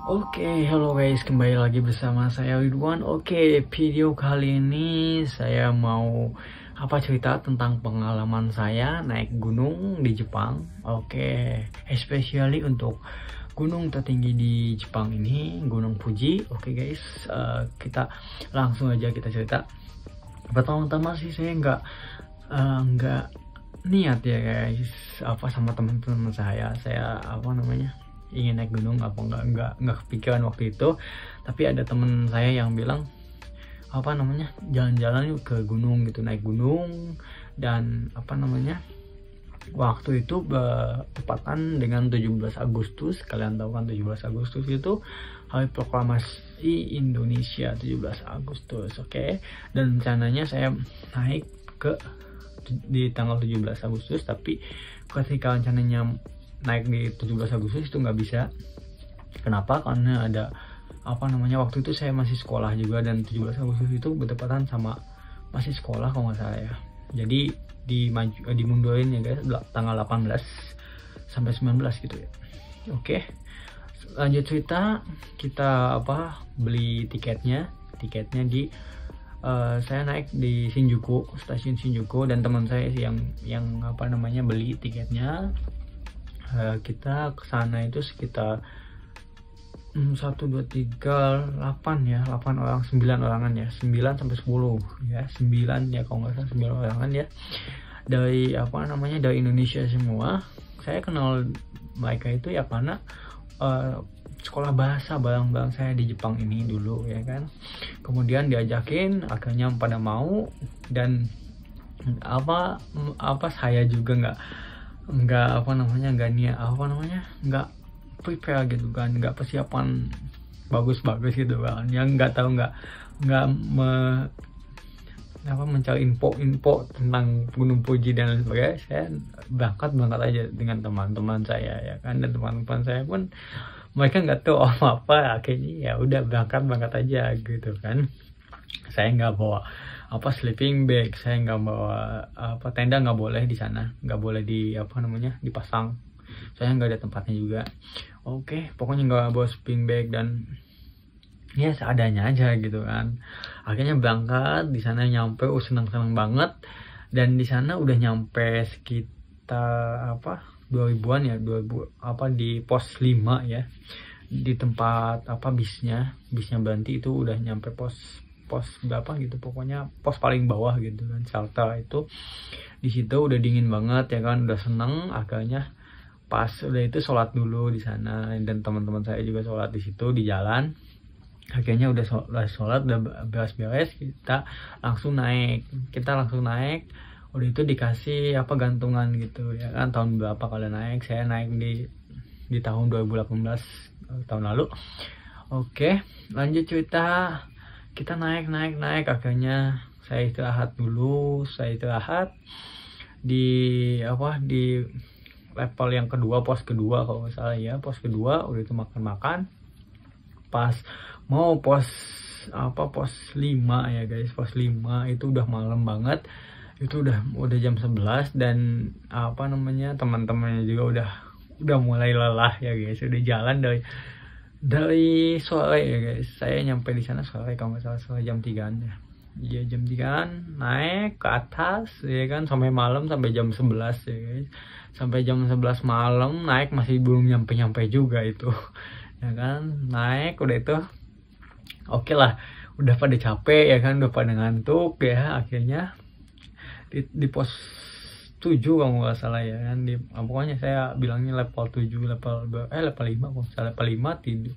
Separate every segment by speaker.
Speaker 1: Oke, halo guys, kembali lagi bersama saya Ridwan. Oke, video kali ini saya mau cerita tentang pengalaman saya naik gunung di Jepang. Oke, especially untuk gunung tertinggi di Jepang ini, Gunung Fuji. Oke guys, kita langsung aja kita cerita. Pertama-tama sih saya nggak niat ya guys, sama teman-teman saya ingin naik gunung, nggak kepikiran waktu itu. Tapi ada temen saya yang bilang jalan-jalan yuk ke gunung gitu, naik gunung. Dan waktu itu bertepatan dengan 17 Agustus. Kalian tahu kan 17 Agustus itu hari proklamasi Indonesia, 17 Agustus. Oke. Dan rencananya saya naik di tanggal 17 Agustus, tapi ketika rencananya naik di 17 Agustus itu nggak bisa. Kenapa? Karena ada waktu itu saya masih sekolah juga, dan 17 Agustus itu bertepatan sama masih sekolah kalau nggak salah ya. Jadi dimundurin ya guys, tanggal 18 sampai 19 gitu ya. Oke, lanjut cerita. Kita beli tiketnya di saya naik di Shinjuku, stasiun Shinjuku, dan teman saya yang beli tiketnya. Kita ke sana itu sekitar 1, 2, 3, 8 ya, 8 orang, 9 orangan ya, 9 sampai 10 ya, 9 ya kalau nggak salah, 9 orangan ya, dari dari Indonesia semua. Saya kenal mereka itu ya karena sekolah bahasa bareng saya di Jepang ini dulu ya kan. Kemudian diajakin, akhirnya pada mau. Dan saya juga nggak prepare gitu kan, nggak persiapan bagus gitu kan, yang mencari info tentang Gunung Fuji dan lain sebagainya. Saya berangkat aja dengan teman-teman saya ya kan, dan teman-teman saya pun mereka nggak tahu apa, akhirnya ya udah berangkat aja gitu kan. Saya nggak bawa sleeping bag, saya nggak bawa tenda, nggak boleh di sana, nggak boleh dipasang, saya nggak ada tempatnya juga. Oke, pokoknya nggak bawa sleeping bag, dan ya seadanya aja gitu kan. Akhirnya berangkat, di sana nyampe senang banget. Dan di sana udah nyampe sekitar 2000-an ya, di pos 5 ya, di tempat bisnya berhenti. Itu udah nyampe pos berapa gitu, pokoknya pos paling bawah gitu kan, shelter itu. Di situ udah dingin banget ya kan, udah seneng. Akhirnya pas udah itu sholat dulu di sana, dan teman-teman saya juga sholat di situ di jalan. Akhirnya udah sholat, udah beres-beres, kita langsung naik. Udah itu dikasih gantungan gitu ya kan, tahun berapa kalian naik. Saya naik di tahun 2018, tahun lalu. Oke, lanjut cerita. Kita naik. Akhirnya saya istirahat dulu. Di level yang kedua, pos kedua kalau nggak salah ya, pos kedua. Udah itu makan. Pas mau pos 5 ya guys, pos 5 itu udah malam banget. Itu udah jam 11, dan teman-temannya juga udah mulai lelah ya guys. Udah jalan dari sore ya guys. Saya nyampe di sana sore, kalau nggak salah sore jam 3-an ya. Iya, jam 3-an naik ke atas ya kan, sampai malam, sampai jam 11 ya guys. Sampai jam 11 malam naik, masih belum nyampe juga itu ya kan. Naik udah itu oke lah, udah pada capek ya kan, udah pada ngantuk ya. Akhirnya di pos 7 kalau nggak salah ya kan, pokoknya saya bilangnya level 7, level 5 kalau salah, level 5 tidur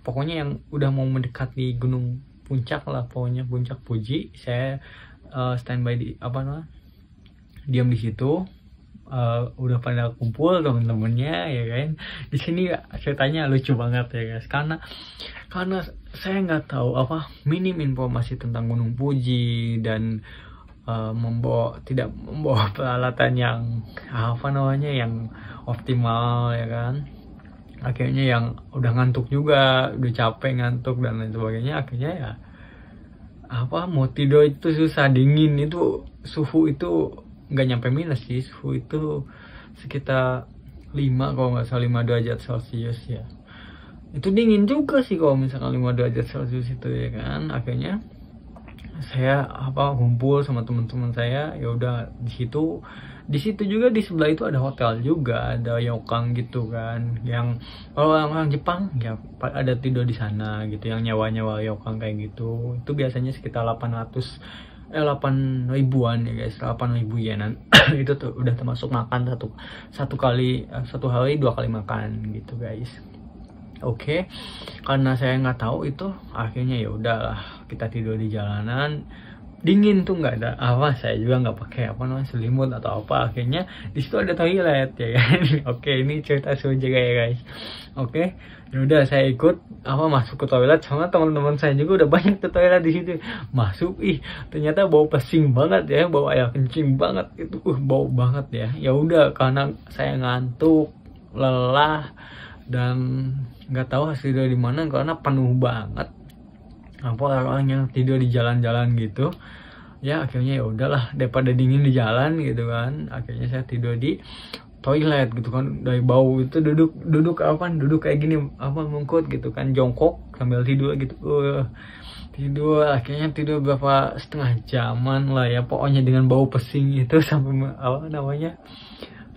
Speaker 1: pokoknya yang udah mau mendekati gunung puncak lah, pokoknya puncak Fuji. Saya standby diam di situ. Udah pada kumpul temen-temennya ya kan. Di sini ceritanya lucu banget ya guys, karena saya nggak tahu minim informasi tentang Gunung Fuji, dan tidak membawa peralatan yang yang optimal ya kan. Akhirnya yang udah ngantuk juga, udah capek, ngantuk dan lain sebagainya. Akhirnya ya mau tidur itu susah, dingin. Itu suhu itu nggak nyampe minus sih, suhu itu sekitar 5 kalau nggak salah, 5 derajat Celcius ya. itu dingin juga sih kalau misalkan 5 derajat Celcius itu ya kan. Akhirnya saya kumpul sama teman-teman saya, ya udah di situ juga, di sebelah itu ada hotel juga, ada yokang gitu kan, yang kalau orang Jepang ya ada tidur di sana gitu, yang nyawa yokang kayak gitu. Itu biasanya sekitar 8 ribuan ya guys, 8.000 yenan. Itu tuh udah termasuk makan satu hari 2 kali makan gitu guys. Oke, karena saya nggak tahu itu, akhirnya ya udahlah kita tidur di jalanan. Dingin tuh, nggak ada saya juga nggak pakai selimut atau apa. Akhirnya di situ ada toilet ya kan. Oke, ini cerita seru juga ya guys. Oke, ya udah saya ikut masuk ke toilet sama teman-teman saya juga, udah banyak tuh toilet di situ. Masuk, ternyata bau pesing banget ya, bau air kencing banget itu, bau banget ya. Ya udah, karena saya ngantuk, lelah, dan nggak tahu harus tidur di mana karena penuh banget orang yang tidur di jalan-jalan gitu ya. Akhirnya ya udahlah, daripada dingin di jalan gitu kan, akhirnya saya tidur di toilet gitu kan. Dari bau itu duduk kayak gini, mengkut gitu kan, jongkok sambil tidur gitu. Tidur, akhirnya tidur berapa setengah jaman lah ya, pokoknya dengan bau pesing itu sampai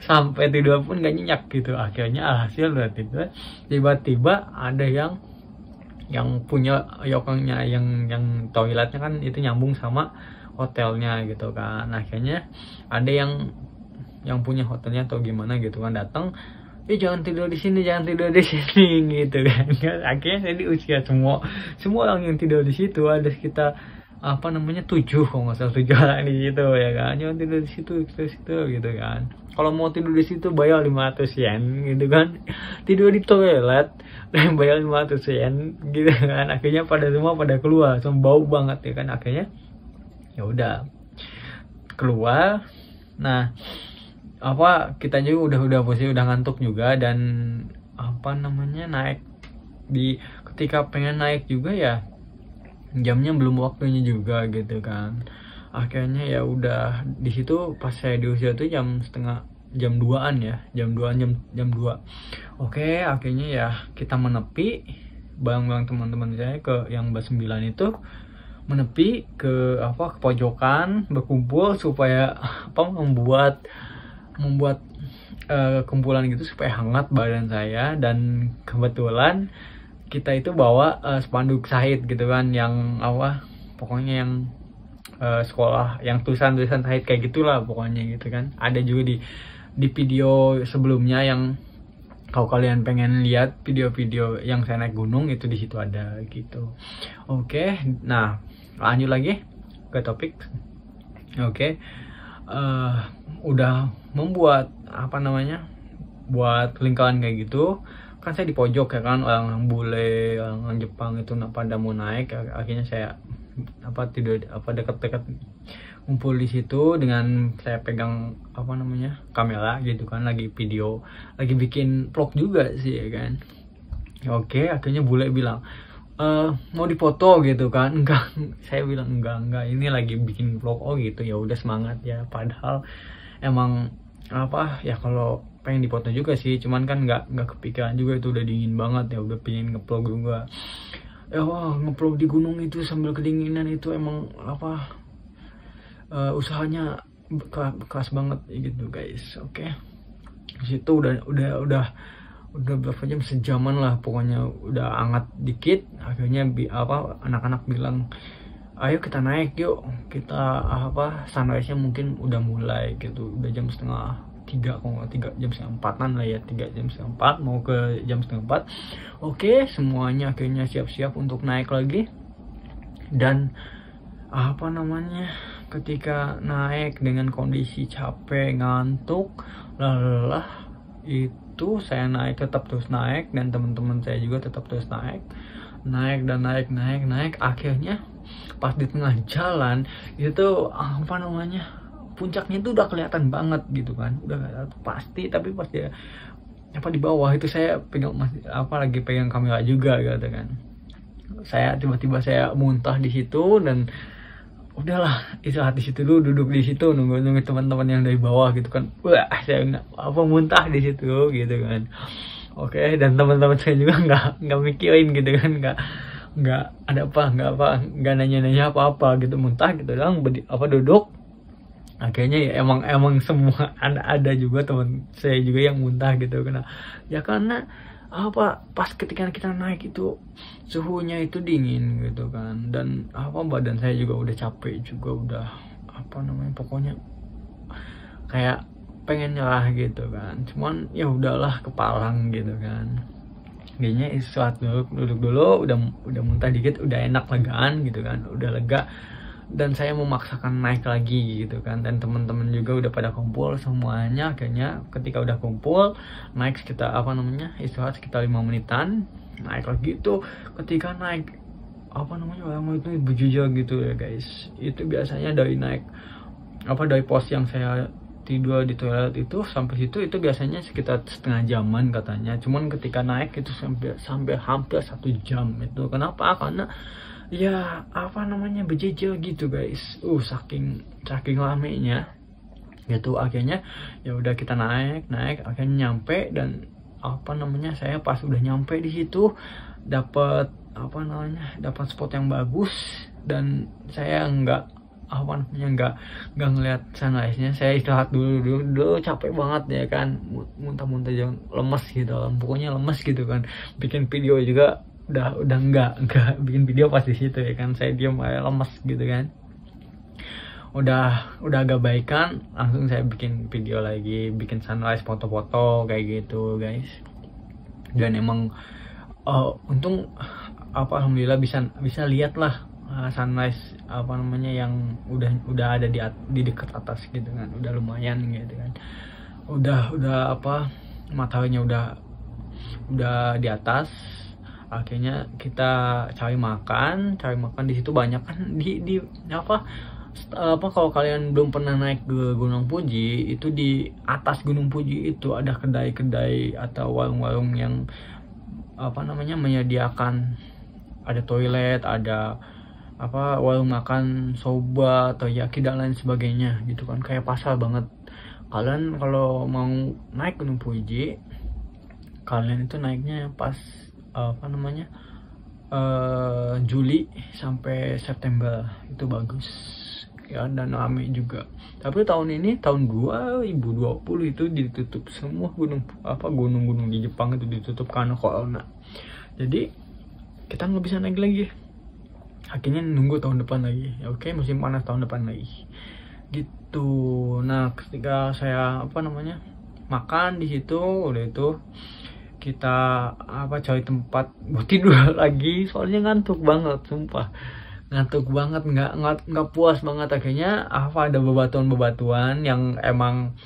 Speaker 1: sampai tidur pun gak nyenyak gitu. Akhirnya alhasil udah tidur, tiba-tiba ada yang punya yokangnya, yang toiletnya kan itu nyambung sama hotelnya gitu kan. Akhirnya ada yang punya hotelnya atau gimana gitu kan, datang, jangan tidur di sini gitu kan. Akhirnya saya diusir semua orang yang tidur di situ. Ada sekitar 7 kalau nggak salah, 7 orang di situ ya kan. Jangan tidur di situ gitu kan. Kalau mau tidur di situ bayar 500 yen gitu kan. Tidur di toilet dan bayar 500 yen gitu kan. Akhirnya semua pada keluar, bau banget ya kan. Akhirnya ya udah keluar. Nah, kita juga udah posisi udah ngantuk juga, dan naik ketika pengen naik juga ya jamnya belum waktunya juga gitu kan. Akhirnya ya udah di situ pas saya diusir tuh jam 2-an ya, jam 2. Oke, akhirnya ya kita menepi bareng teman-teman saya ke yang bus 9 itu, menepi ke pojokan, berkumpul supaya membuat kumpulan gitu supaya hangat badan saya. Dan kebetulan kita itu bawa spanduk Shahid gitu kan, yang pokoknya yang sekolah yang tulisan Shahid kayak gitulah pokoknya gitu kan. Ada juga di video sebelumnya, yang kalau kalian pengen lihat video-video yang saya naik gunung itu di situ ada gitu. Oke, nah lanjut lagi ke topik. Oke, udah membuat buat lingkaran kayak gitu kan. Saya di pojok ya kan, orang bule, orang Jepang itu pada mau naik. Akhirnya saya tidur dekat-dekat ngumpul di situ, dengan saya pegang kamera gitu kan, lagi video, lagi bikin vlog juga sih ya kan. Oke, akhirnya bule bilang mau dipoto gitu kan. Enggak, saya bilang enggak, ini lagi bikin vlog. Oh gitu, ya udah semangat ya. Padahal emang ya kalau pengen dipoto juga sih, cuman kan nggak kepikiran juga, itu udah dingin banget ya, udah pengen nge-vlog juga ya. Nge-vlog di gunung itu sambil kedinginan itu emang usahanya keras banget gitu guys. Oke, di situ udah berapa jam, sejaman lah pokoknya, udah hangat dikit. Akhirnya anak-anak bilang, ayo kita naik yuk, kita sunrise-nya mungkin udah mulai gitu, udah jam 2:30, jam 3:30 lah ya, 3:30 mau ke jam 3:30. Oke, semuanya akhirnya siap-siap untuk naik lagi. Dan ketika naik dengan kondisi capek, ngantuk, lelah, itu saya tetap terus naik, dan teman-teman saya juga tetap terus naik. Akhirnya pas di tengah jalan itu puncaknya itu udah kelihatan banget gitu kan, udah pasti. Tapi pas dia di bawah itu saya lagi pegang kamera juga gitu kan, tiba-tiba saya muntah di situ. Dan udahlah, istirahat di situ dulu, duduk di situ nunggu teman-teman yang dari bawah gitu kan. Wah, saya muntah di situ gitu kan. Oke, dan teman-teman saya juga nggak mikirin gitu kan, nggak ada apa, nggak nanya-nanya apa-apa gitu, muntah gitu doang, duduk. Akhirnya ya emang semua ada juga teman saya juga yang muntah gitu, karena pas ketika kita naik itu suhunya itu dingin gitu kan, dan badan saya juga udah capek juga, udah pokoknya kayak pengen nyerah gitu kan, cuman ya udahlah, kepalang gitu kan. Kayaknya istirahat duduk dulu, udah muntah dikit, udah enak, legaan gitu kan, udah lega. Dan saya memaksakan naik lagi gitu kan, dan teman-teman juga udah pada kumpul semuanya. Akhirnya ketika udah kumpul, naik sekitar istirahat sekitar 5 menitan, naik lagi. Itu ketika naik orang itu berjujur gitu ya guys, itu biasanya dari pos yang saya tidur di toilet itu sampai situ itu biasanya sekitar setengah jaman katanya, cuman ketika naik itu sampai hampir 1 jam. Itu kenapa? Karena ya berjejer gitu guys, saking lamenya gitu. Akhirnya ya udah kita naik akhirnya nyampe, dan saya pas udah nyampe di situ dapat dapat spot yang bagus, dan saya nggak ngeliat sunrise-nya. Saya istirahat dulu, capek banget ya kan, muntah-muntah, jangan lemes gitu, pokoknya lemes gitu kan. Bikin video juga udah enggak bikin video pas di situ ya kan, saya diam aja, lemes gitu kan. Udah agak baikan, langsung saya bikin video lagi, bikin sunrise, foto-foto kayak gitu guys. Dan emang untung alhamdulillah bisa lihat lah sunrise yang udah ada di dekat atas gitu kan, udah lumayan gitu kan. Udah mataharinya udah di atas. Akhirnya kita cari makan di situ banyak kan, kalau kalian belum pernah naik ke Gunung Fuji, itu di atas Gunung Fuji itu ada kedai-kedai atau warung-warung yang menyediakan, ada toilet, ada warung makan soba, teriyaki dan lain sebagainya gitu kan, kayak pasar banget. Kalian kalau mau naik Gunung Fuji, kalian itu naiknya pas Juli sampai September, itu bagus ya, dan rame juga. Tapi tahun ini, tahun 2020 itu ditutup semua gunung-gunung di Jepang itu ditutup karena corona. Jadi kita nggak bisa naik lagi. Akhirnya nunggu tahun depan lagi. Ya, oke, musim panas tahun depan lagi. Gitu. Nah, ketika saya makan di situ, udah itu kita cari tempat buat tidur lagi, soalnya ngantuk banget, sumpah ngantuk banget, nggak puas banget. Akhirnya ada bebatuan yang emang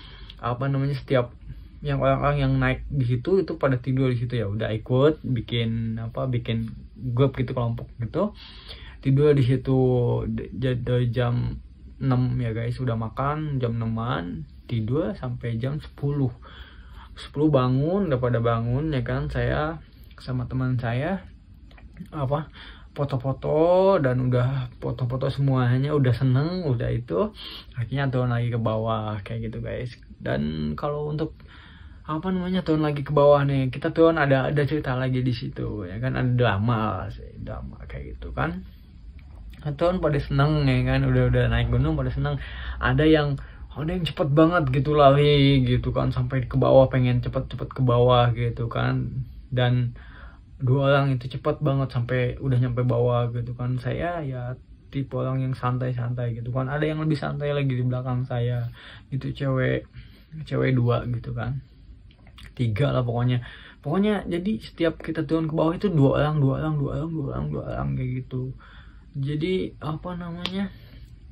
Speaker 1: setiap yang orang-orang yang naik di situ itu pada tidur di situ, ya udah ikut bikin grup gitu, kelompok gitu, tidur di situ dari jam 6 ya guys, udah makan jam 6-an, tidur sampai jam 10 bangun, udah pada bangun ya kan. Saya sama teman saya foto-foto, dan udah foto-foto semuanya, udah seneng, udah itu. Akhirnya turun lagi ke bawah kayak gitu guys. Dan kalau untuk turun lagi ke bawah nih, kita turun ada cerita lagi di situ ya kan, ada drama kayak gitu kan. Turun pada seneng ya kan, udah naik gunung pada seneng. Ada yang cepet banget gitu lari gitu kan, sampai ke bawah, pengen cepet ke bawah gitu kan. Dan 2 orang itu cepet banget sampai udah nyampe bawah gitu kan. Saya ya tipe orang yang santai-santai gitu kan. Ada yang lebih santai lagi di belakang saya gitu, cewek 2 gitu kan, 3 lah pokoknya. Jadi setiap kita turun ke bawah itu 2 orang kayak gitu. Jadi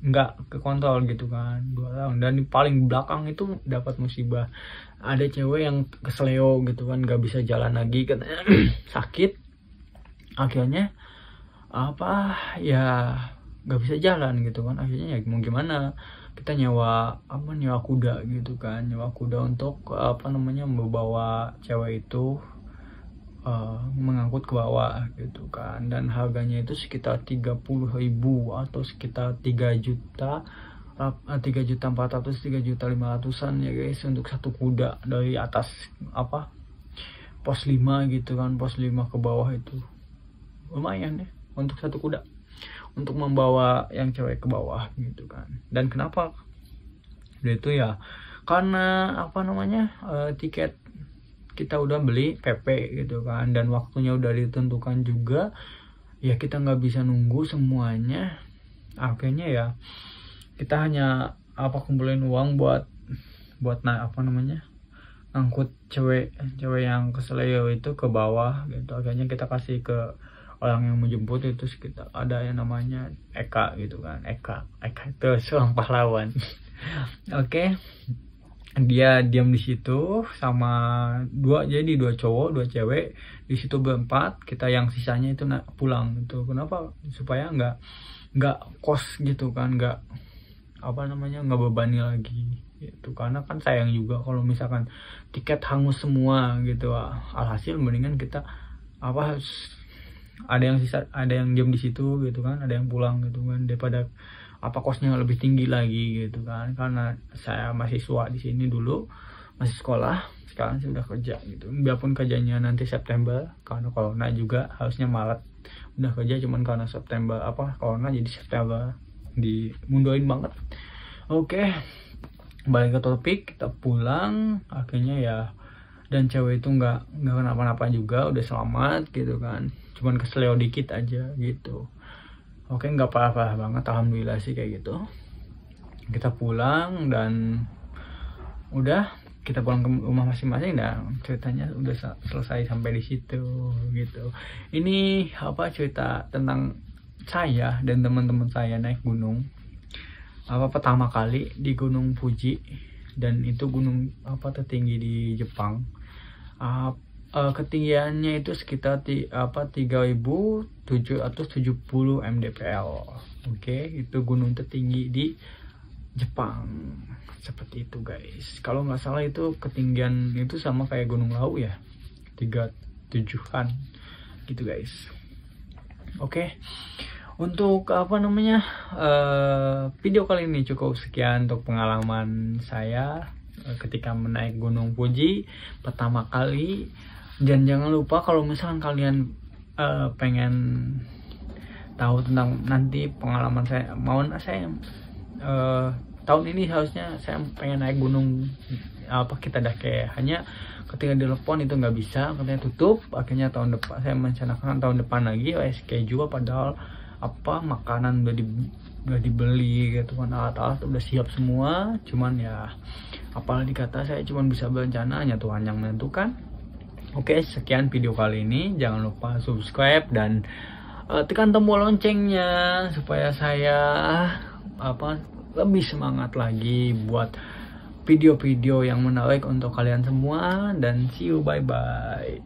Speaker 1: nggak ke kontrol gitu kan, 2 orang. Dan di paling belakang itu dapat musibah, ada cewek yang kesleo gitu kan, nggak bisa jalan lagi katanya sakit. Akhirnya ya nggak bisa jalan gitu kan. Akhirnya ya mau gimana, kita nyewa kuda gitu kan, untuk membawa cewek itu mengangkut ke bawah gitu kan. Dan harganya itu sekitar 30.000 atau sekitar 3.400.000 3.500.000 ya guys, untuk satu kuda dari atas pos 5 gitu kan, pos 5 ke bawah itu lumayan ya untuk satu kuda untuk membawa yang cewek ke bawah gitu kan. Dan kenapa itu ya karena apa namanya, tiket kita udah beli PP gitu kan, dan waktunya udah ditentukan juga ya, kita nggak bisa nunggu semuanya. Akhirnya ya kita hanya kumpulin uang buat apa namanya, ngangkut cewek yang ke Seleo itu ke bawah gitu. Akhirnya kita kasih ke orang yang menjemput itu, sekitar ada yang namanya Eka gitu kan. Eka itu seorang pahlawan. Oke. Dia diam di situ sama dua cowok 2 cewek di situ berempat. Kita yang sisanya itu pulang gitu. Kenapa? Supaya nggak kos gitu kan, nggak bebani lagi gitu. Karena kan sayang juga kalau misalkan tiket hangus semua gitu. Alhasil mendingan kita ada yang sisa, ada yang diam di situ gitu kan, ada yang pulang gitu kan, daripada kosnya lebih tinggi lagi gitu kan. Karena saya mahasiswa di sini dulu, masih sekolah, sekarang saya udah kerja gitu. Biarpun kerjanya nanti September karena corona juga, harusnya Maret udah kerja, cuman karena September corona jadi September, dimundurin banget. Oke, balik ke topik, kita pulang akhirnya ya. Dan cewek itu nggak kenapa-napa juga, udah selamat gitu kan, cuman keseleo dikit aja gitu. Oke, nggak parah-parah banget, alhamdulillah sih kayak gitu. Kita pulang dan udah kita pulang ke rumah masing-masing, dan ceritanya udah selesai sampai di situ gitu. Ini cerita tentang saya dan teman-teman saya naik gunung pertama kali di Gunung Fuji, dan itu gunung tertinggi di Jepang. Ketinggiannya itu sekitar 3.770 mdpl. Oke, itu gunung tertinggi di Jepang. Seperti itu guys. Kalau nggak salah itu ketinggian itu sama kayak Gunung Lau ya, 37an gitu guys. Oke. Untuk video kali ini cukup sekian untuk pengalaman saya ketika menaik Gunung Fuji pertama kali. Dan jangan lupa kalau misalkan kalian pengen tahu tentang nanti pengalaman saya, tahun ini harusnya saya pengen naik gunung kita daki, hanya ketika telepon itu nggak bisa, katanya tutup. Akhirnya tahun depan saya merencanakan tahun depan lagi schedule, padahal makanan udah dibeli gitu kan, alat-alat udah siap semua, cuman ya apalagi kata saya cuman bisa berencana, hanya Tuhan yang menentukan. Oke, sekian video kali ini. Jangan lupa subscribe dan tekan tombol loncengnya supaya saya lebih semangat lagi buat video-video yang menarik untuk kalian semua. Dan see you, bye bye.